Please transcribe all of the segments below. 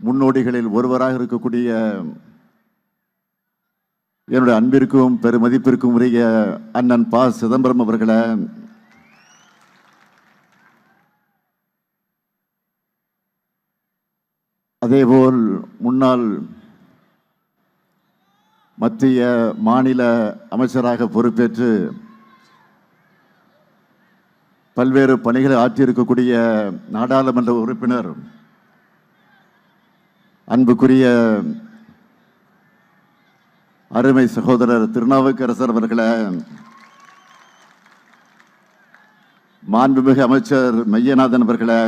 முன்னோடிகளில் ஒருவராக இருக்கக்கூடிய என்னுடைய அன்பிற்கும் பெருமதிப்பிற்கும் உரிய அண்ணன் ப. சிதம்பரம் அவர்களே, அதேபோல் முன்னாள் மத்திய மாநில அமைச்சராக பொறுப்பேற்று பல்வேறு பணிகளை ஆற்றியிருக்கக்கூடிய நாடாளுமன்ற உறுப்பினர் அன்புக்குரிய அருமை சகோதரர் திருநாவுக்கரசர் அவர்களே, மாண்புமிகு அமைச்சர் மெய்யநாதன் அவர்களே,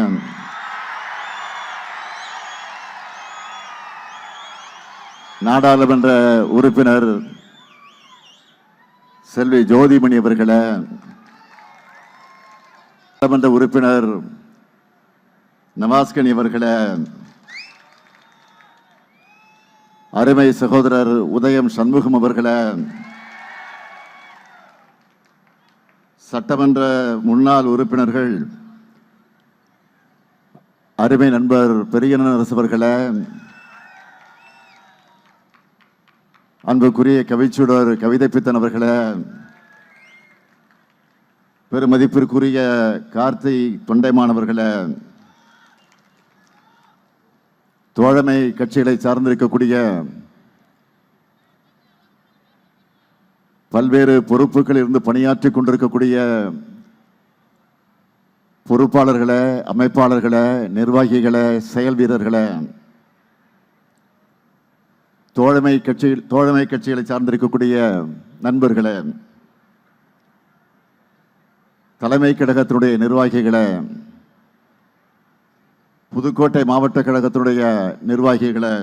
நாடாளுமன்ற உறுப்பினர் செல்வி ஜோதிமணி அவர்களே, நாடாளுமன்ற உறுப்பினர் நவாஸ்கனி அவர்களே, அருமை சகோதரர் உதயம் சண்முகம் அவர்களே, சட்டமன்ற முன்னாள் உறுப்பினர்கள் அருமை நண்பர் பெரியனரசு அவர்களே, அன்புக்குரிய கவிச்சுடர் கவிதை பித்தன் அவர்களே, பெருமதிப்பிற்குரிய கார்த்தி தொண்டைமானவர்களே, தோழமை கட்சிகளை சார்ந்திருக்கக்கூடிய பல்வேறு பொறுப்புகளில் இருந்து பணியாற்றிக் கொண்டிருக்கக்கூடிய பொறுப்பாளர்களே, அமைப்பாளர்களே, நிர்வாகிகளே, செயல் வீரர்களே, தோழமை கட்சிகளை சார்ந்திருக்கக்கூடிய நண்பர்களே, தலைமை கழகத்தினுடைய நிர்வாகிகளே, புதுக்கோட்டை மாவட்ட கழகத்தினுடைய நிர்வாகிகளே,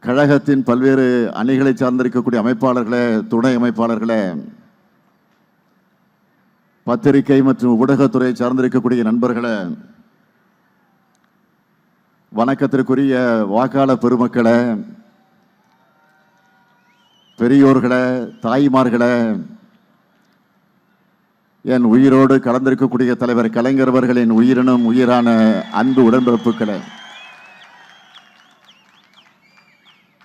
கழகத்தின் பல்வேறு அணிகளை சார்ந்திருக்கக்கூடிய அமைப்பாளர்களே, துணை அமைப்பாளர்களே, பத்திரிகை மற்றும் ஊடகத்துறை சார்ந்திருக்கக்கூடிய நண்பர்களே, வணக்கத்திற்குரிய வாக்காளர் பெருமக்களே, பெரியோர்களே, தாய்மார்களே, என் உயிரோடு கலந்திருக்கக்கூடிய தலைவர் கலைஞர் அவர்களின் உயிரினும் உயிரான அன்பு உடன்பிறப்புகளே,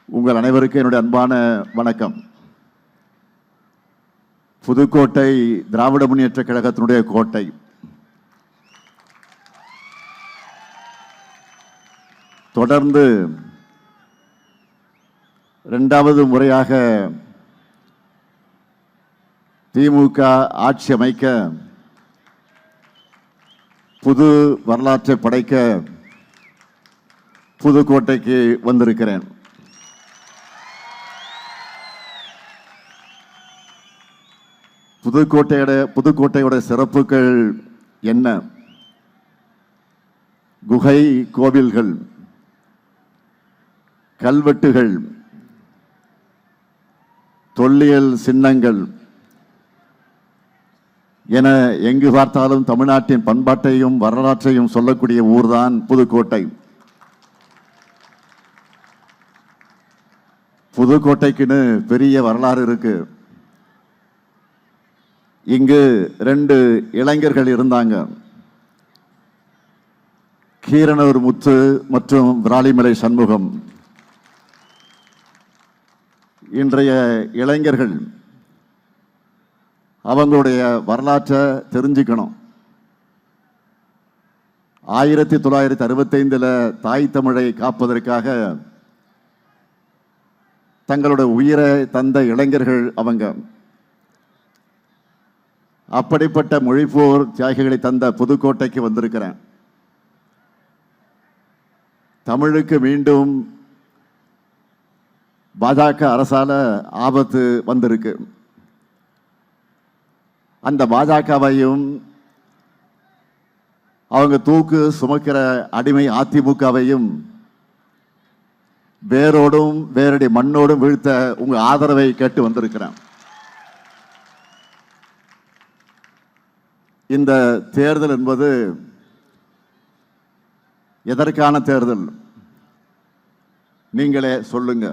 உங்கள் அனைவருக்கும் என்னுடைய அன்பான வணக்கம். புதுக்கோட்டை திராவிட முன்னேற்ற கழகத்தினுடைய கோட்டை. தொடர்ந்து இரண்டாவது முறையாக திமுக ஆட்சி அமைக்க, புது வரலாற்றை படைக்க புதுக்கோட்டைக்கு வந்திருக்கிறேன். புதுக்கோட்டையோட சிறப்புகள் என்ன? குகை கோவில்கள், கல்வெட்டுகள், தொல்லியல் சின்னங்கள் என எங்கு பார்த்தாலும் தமிழ்நாட்டின் பண்பாட்டையும் வரலாற்றையும் சொல்லக்கூடிய ஊர்தான் புதுக்கோட்டை. புதுக்கோட்டைக்குன்னு பெரிய வரலாறு இருக்கு. இங்கு 2 இளைஞர்கள் இருந்தாங்க, கீரனூர் முத்து மற்றும் விராலிமலை சண்முகம். இன்றைய இளைஞர்கள் அவங்களுடைய வரலாற்றை தெரிஞ்சுக்கணும். 1965 தாய் தமிழை காப்பதற்காக தங்களுடைய உயிரை தந்த இளைஞர்கள் அவங்க. அப்படிப்பட்ட மொழிப்போர் தியாகிகளை தந்த புதுக்கோட்டைக்கு வந்திருக்கிறேன். தமிழுக்கு மீண்டும் பாஜக அரசால ஆபத்து வந்திருக்கு. அந்த பாஜகவையும் அவங்க தூக்கு சுமக்கிற அடிமை அதிமுகவையும் வேரோடும் வேரடி மண்ணோடும் வீழ்த்த உங்க ஆதரவை கேட்டு வந்திருக்கிறேன். இந்த தேர்தல் என்பது எதற்கான தேர்தல்? நீங்களே சொல்லுங்க.